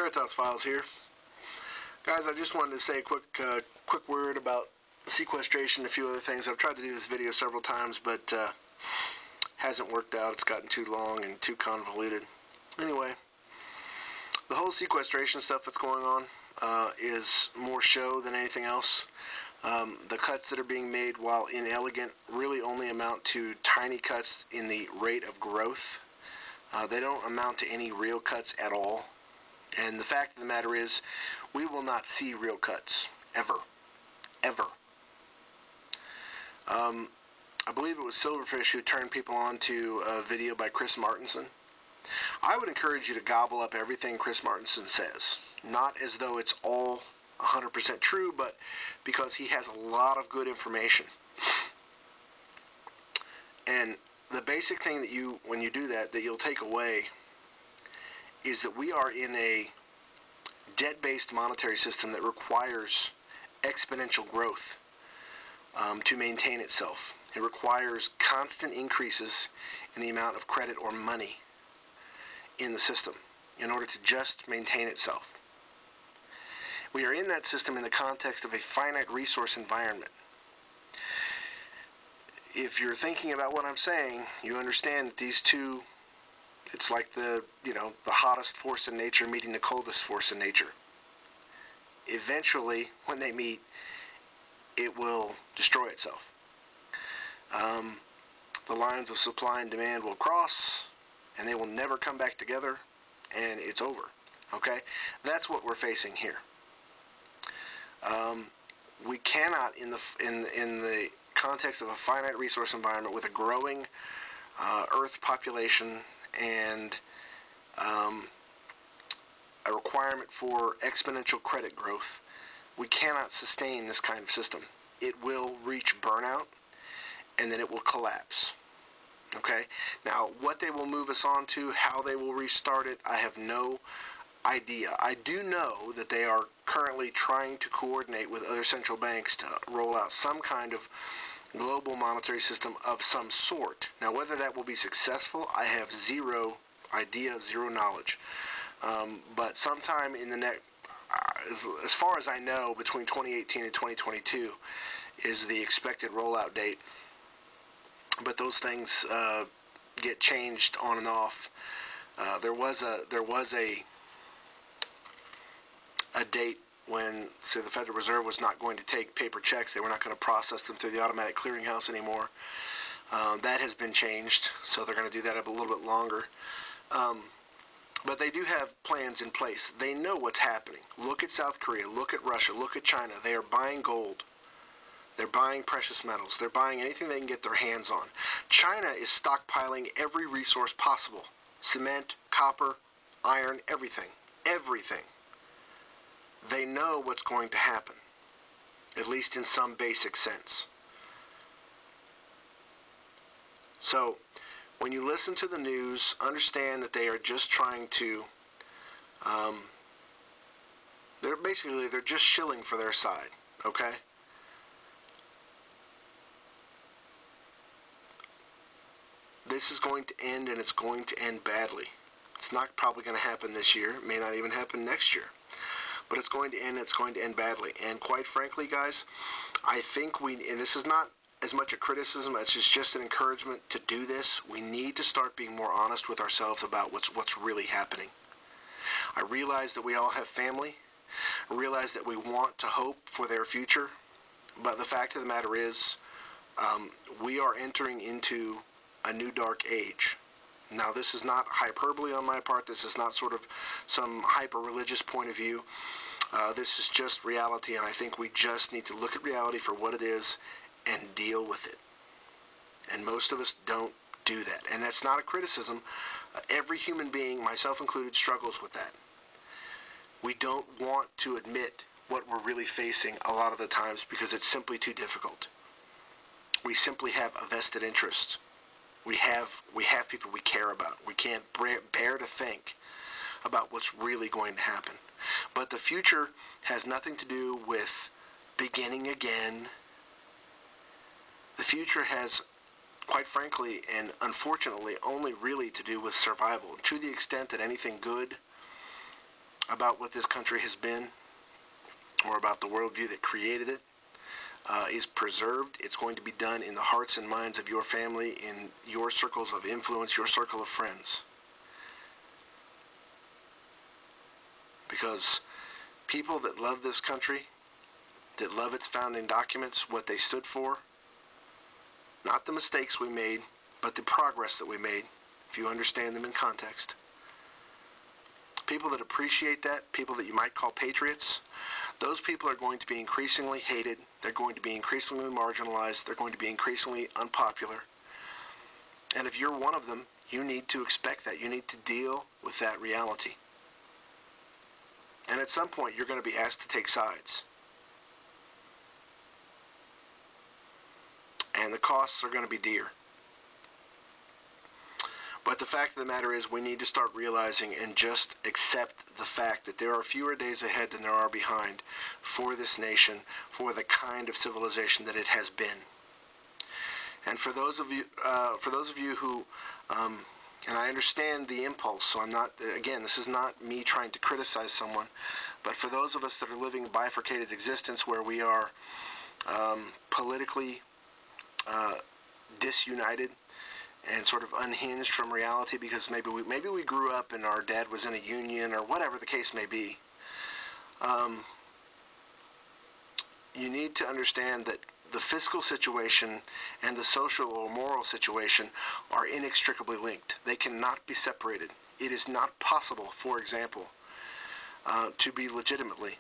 veritasfiles here. Guys, I just wanted to say a quick word about sequestration and a few other things. I've tried to do this video several times, but hasn't worked out. It's gotten too long and too convoluted. Anyway, the whole sequestration stuff that's going on is more show than anything else. The cuts that are being made, while inelegant, really only amount to tiny cuts in the rate of growth. They don't amount to any real cuts at all. And the fact of the matter is, we will not see real cuts, ever. Ever. I believe it was Silverfish who turned people on to a video by Chris Martenson. I would encourage you to gobble up everything Chris Martenson says. Not as though it's all 100% true, but because he has a lot of good information. And the basic thing that when you do that you'll take away is that we are in a debt-based monetary system that requires exponential growth to maintain itself. It requires constant increases in the amount of credit or money in the system in order to just maintain itself. We are in that system in the context of a finite resource environment. If you're thinking about what I'm saying, you understand that these two, it's like the hottest force in nature meeting the coldest force in nature. Eventually, when they meet, it will destroy itself. The lines of supply and demand will cross, and they will never come back together, and it's over. Okay? That's what we're facing here. We cannot, in the context of a finite resource environment with a growing Earth population and a requirement for exponential credit growth, we cannot sustain this kind of system. It will reach burnout, and then it will collapse. Okay? Now, what they will move us on to, how they will restart it, I have no idea. I do know that they are currently trying to coordinate with other central banks to roll out some kind of global monetary system of some sort. Now, whether that will be successful, I have zero idea, zero knowledge. But sometime in the next, as far as I know, between 2018 and 2022 is the expected rollout date. But those things get changed on and off. There was a date when, say, the Federal Reserve was not going to take paper checks. They were not going to process them through the automatic clearinghouse anymore. That has been changed, so they're going to do that a little bit longer. But they do have plans in place. They know what's happening. Look at South Korea. Look at Russia. Look at China. They are buying gold. They're buying precious metals. They're buying anything they can get their hands on. China is stockpiling every resource possible. Cement, copper, iron, everything. Everything. They know what's going to happen, at least in some basic sense. So, when you listen to the news, understand that they are just trying to, they're just shilling for their side, okay? This is going to end, and it's going to end badly. It's not probably going to happen this year. It may not even happen next year. But it's going to end, it's going to end badly. And quite frankly, guys, I think and this is not as much a criticism as it's just an encouragement to do this. We need to start being more honest with ourselves about what's really happening. I realize that we all have family. I realize that we want to hope for their future. But the fact of the matter is, we are entering into a new dark age. Now, this is not hyperbole on my part. This is not sort of some hyper-religious point of view. This is just reality, and I think we just need to look at reality for what it is and deal with it. And most of us don't do that. And that's not a criticism. Every human being, myself included, struggles with that. We don't want to admit what we're really facing a lot of the times because it's simply too difficult. We simply have a vested interest. We have people we care about. We can't bear to think about what's really going to happen. But the future has nothing to do with beginning again. The future has, quite frankly and unfortunately, only really to do with survival. To the extent that anything good about what this country has been, or about the worldview that created it, is preserved. It's going to be done in the hearts and minds of your family, in your circles of influence, your circle of friends. Because people that love this country, that love its founding documents, what they stood for, not the mistakes we made, but the progress that we made, if you understand them in context. People that appreciate that, people that you might call patriots, those people are going to be increasingly hated. They're going to be increasingly marginalized. They're going to be increasingly unpopular. And if you're one of them, you need to expect that. You need to deal with that reality. And at some point, you're going to be asked to take sides. And the costs are going to be dear. But the fact of the matter is, we need to start realizing and just accept the fact that there are fewer days ahead than there are behind for this nation, for the kind of civilization that it has been. And for those of you who, and I understand the impulse, so I'm not, again, this is not me trying to criticize someone, but for those of us that are living a bifurcated existence where we are politically disunited and sort of unhinged from reality because maybe we grew up and our dad was in a union or whatever the case may be, you need to understand that the fiscal situation and the social or moral situation are inextricably linked. They cannot be separated. It is not possible, for example, to be legitimately,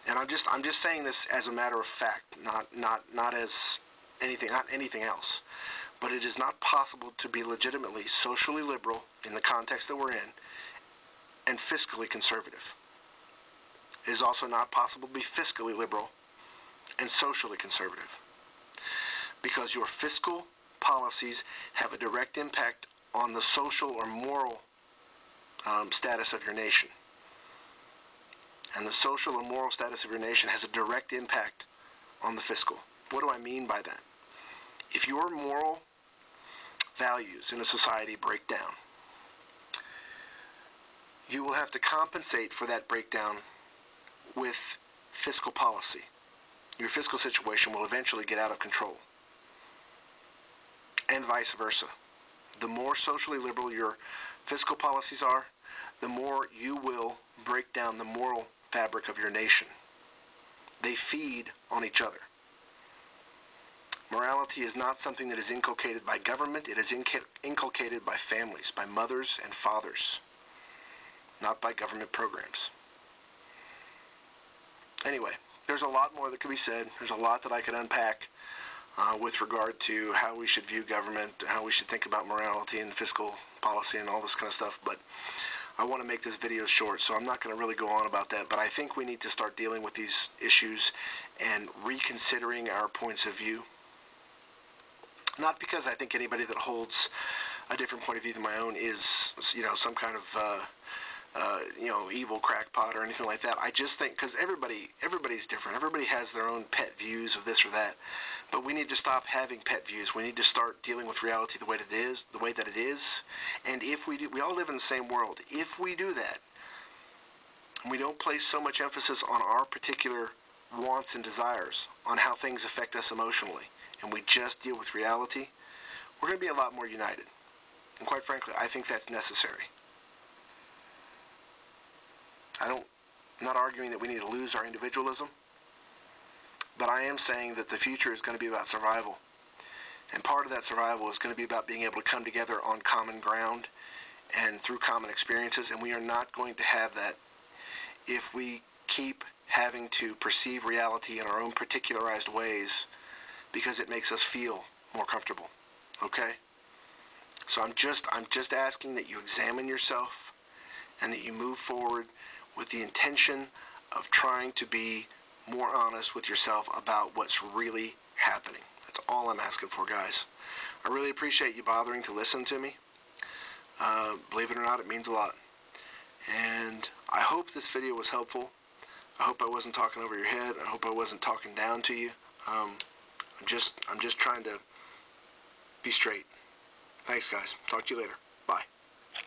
and I'm just saying this as a matter of fact, not as anything else. But it is not possible to be legitimately socially liberal in the context that we're in and fiscally conservative. It is also not possible to be fiscally liberal and socially conservative, because your fiscal policies have a direct impact on the social or moral status of your nation. And the social and moral status of your nation has a direct impact on the fiscal. What do I mean by that? If your moral values in a society break down, you will have to compensate for that breakdown with fiscal policy. Your fiscal situation will eventually get out of control, and vice versa. The more socially liberal your fiscal policies are, the more you will break down the moral fabric of your nation. They feed on each other. Morality is not something that is inculcated by government. It is inculcated by families, by mothers and fathers, not by government programs. Anyway, there's a lot more that could be said. There's a lot that I could unpack with regard to how we should view government, how we should think about morality and fiscal policy and all this kind of stuff. But I want to make this video short, so I'm not going to really go on about that. But I think we need to start dealing with these issues and reconsidering our points of view. Not because I think anybody that holds a different point of view than my own is, some kind of, evil crackpot or anything like that. I just think, because everybody's different. Everybody has their own pet views of this or that. But we need to stop having pet views. We need to start dealing with reality the way that it is. And if we do, we all live in the same world. If we do that, and we don't place so much emphasis on our particular wants and desires, on how things affect us emotionally, and we just deal with reality, we're going to be a lot more united. And quite frankly, I think that's necessary. I'm not arguing that we need to lose our individualism, but I am saying that the future is going to be about survival. And part of that survival is going to be about being able to come together on common ground and through common experiences, and we are not going to have that if we keep having to perceive reality in our own particularized ways because it makes us feel more comfortable. Okay? So I'm just asking that you examine yourself and that you move forward with the intention of trying to be more honest with yourself about what's really happening. That's all I'm asking for, guys. I really appreciate you bothering to listen to me. Believe it or not, it means a lot. And I hope this video was helpful. I hope I wasn't talking over your head. I hope I wasn't talking down to you. I'm just trying to be straight. Thanks, guys. Talk to you later. Bye.